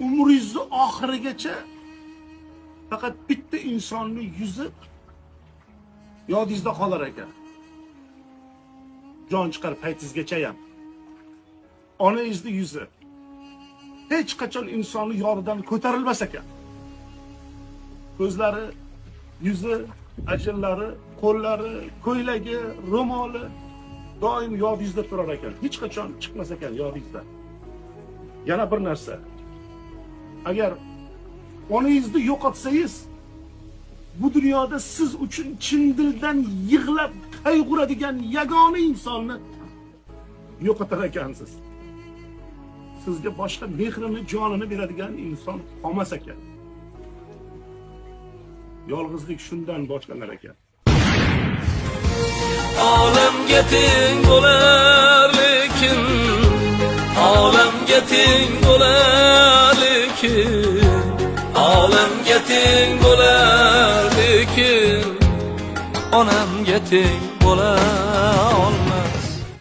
umringizni oxirigacha faqat bitta insonning yuzi yodingizda qolar ekan. Jon chiqar paytingizgacha ham. Onangizning yuzi hech qachon insonning yonidan ko'tarilmas ekan. Ko'zlari, yuzi, ajinlari, qo'llari, ko'ylagi, ro'moli doim yodingizda turar ekan. Hech qachon chiqmas ekan yodingizdan. Yana bir narsa. Agar onangizni yo'qotsangiz, bu dunyoda siz uchun chin dildan yig'lab qayg'uradigan yagona insonni yo'qotar ekansiz. Sizga boshqa mehrini, jonini beradigan inson qolmas ekan. Yolg'izlik shundan boshlanar ekan. Olamga teng bo'lar lekin, olamga teng bo'lar lekin, olamga teng bo'lar lekin, onamga teng bo'la olmayman.